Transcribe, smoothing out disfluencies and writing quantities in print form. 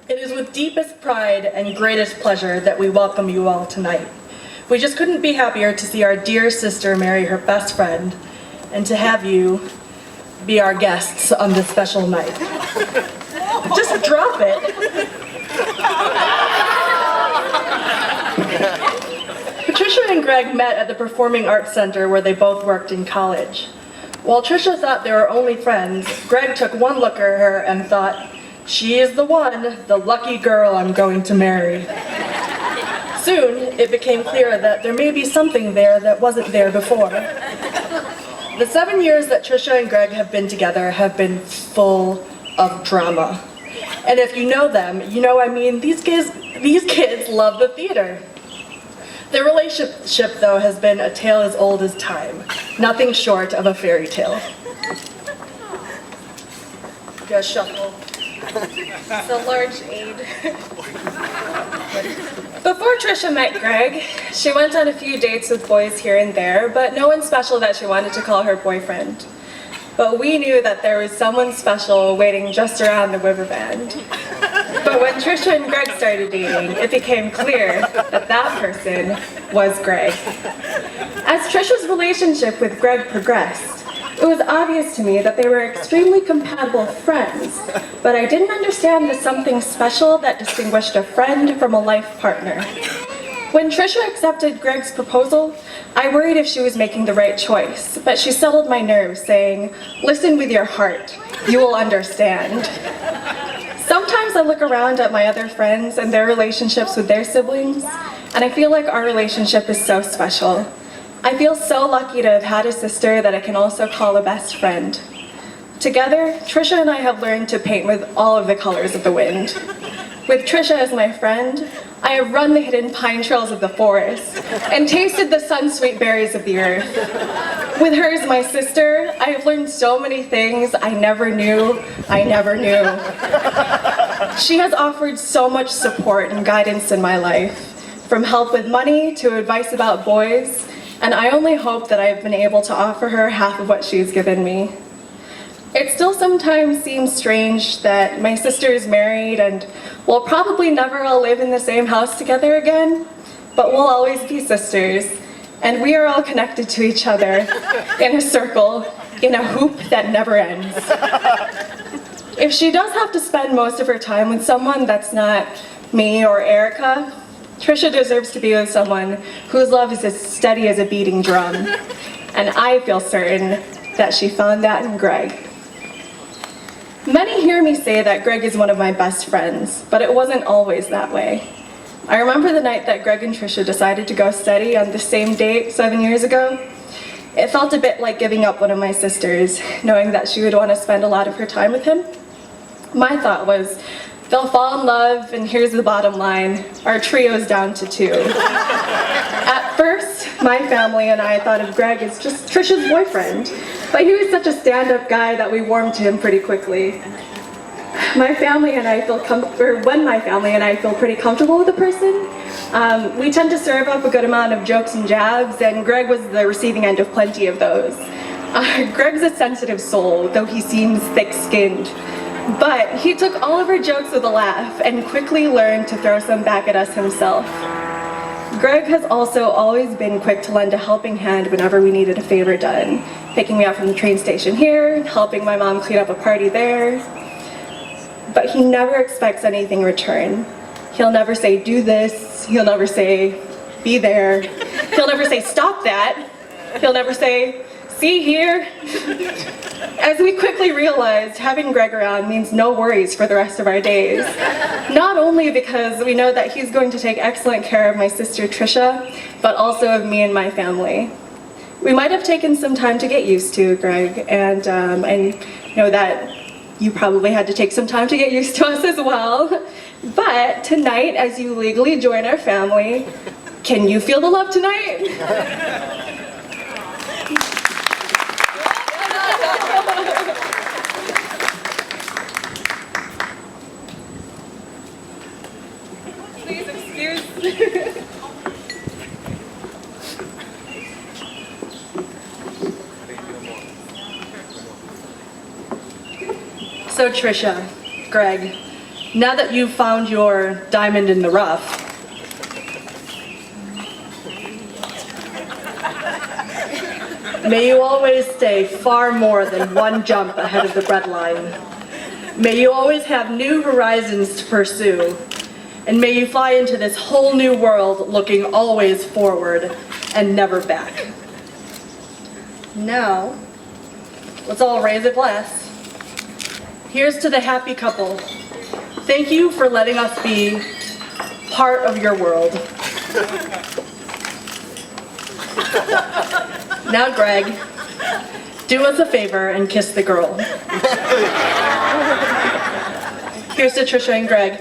It is with deepest pride and greatest pleasure that we welcome you all tonight. We just couldn't be happier to see our dear sister marry her best friend and to have you be our guests on this special night. Just drop it. Patricia and Greg met at the Performing Arts Center where they both worked in college. While Trisha thought they were only friends, Greg took one look at her and thought, "She is the one, the lucky girl I'm going to marry." Soon, it became clear that there may be something there that wasn't there before. The 7 years that Trisha and Greg have been together have been full of drama. And if you know them, you know I mean these kids love the theater. Their relationship, though, has been a tale as old as time, nothing short of a fairy tale. Just shuffle. It's a large aid. Before Trisha met Greg, she went on a few dates with boys here and there, but no one special that she wanted to call her boyfriend. But we knew that there was someone special waiting just around the river bend. But when Trisha and Greg started dating, it became clear that that person was Greg. As Trisha's relationship with Greg progressed, it was obvious to me that they were extremely compatible friends, but I didn't understand the something special that distinguished a friend from a life partner. When Trisha accepted Greg's proposal, I worried if she was making the right choice, but she settled my nerves, saying, "Listen with your heart, you will understand." Sometimes I look around at my other friends and their relationships with their siblings, and I feel like our relationship is so special. I feel so lucky to have had a sister that I can also call a best friend. Together, Trisha and I have learned to paint with all of the colors of the wind. With Trisha as my friend, I have run the hidden pine trails of the forest and tasted the sun-sweet berries of the earth. With her as my sister, I have learned so many things I never knew I never knew. She has offered so much support and guidance in my life, from help with money to advice about boys, and I only hope that I have been able to offer her half of what she's given me. It still sometimes seems strange that my sister is married and we'll probably never all live in the same house together again, but we'll always be sisters, and we are all connected to each other in a circle, in a hoop that never ends. If she does have to spend most of her time with someone that's not me or Erica, Trisha deserves to be with someone whose love is as steady as a beating drum, and I feel certain that she found that in Greg. Many hear me say that Greg is one of my best friends, but it wasn't always that way. I remember the night that Greg and Trisha decided to go steady on the same date 7 years ago. It felt a bit like giving up one of my sisters, knowing that she would want to spend a lot of her time with him. My thought was, they'll fall in love, and here's the bottom line, our trio is down to 2. At first, my family and I thought of Greg as just Trisha's boyfriend, but he was such a stand-up guy that we warmed to him pretty quickly. When my family and I feel pretty comfortable with a person, we tend to serve up a good amount of jokes and jabs, and Greg was the receiving end of plenty of those. Greg's a sensitive soul, though he seems thick-skinned. But he took all of our jokes with a laugh and quickly learned to throw some back at us himself. Greg has also always been quick to lend a helping hand whenever we needed a favor done, picking me up from the train station here, helping my mom clean up a party there. But he never expects anything in return. He'll never say, do this. He'll never say, be there. He'll never say, stop that. He'll never say, see here. As we quickly realized, having Greg around means no worries for the rest of our days. Not only because we know that he's going to take excellent care of my sister Trisha, but also of me and my family. We might have taken some time to get used to Greg, and I know that you probably had to take some time to get used to us as well. But tonight, as you legally join our family, can you feel the love tonight? Please excuse. So Trisha, Greg, Now that you've found your diamond in the rough, may you always stay far more than one jump ahead of the breadline. May you always have new horizons to pursue. And may you fly into this whole new world looking always forward and never back. Now, let's all raise a glass. Here's to the happy couple. Thank you for letting us be part of your world. Now, Greg, do us a favor and kiss the girl. Here's to Trisha and Greg.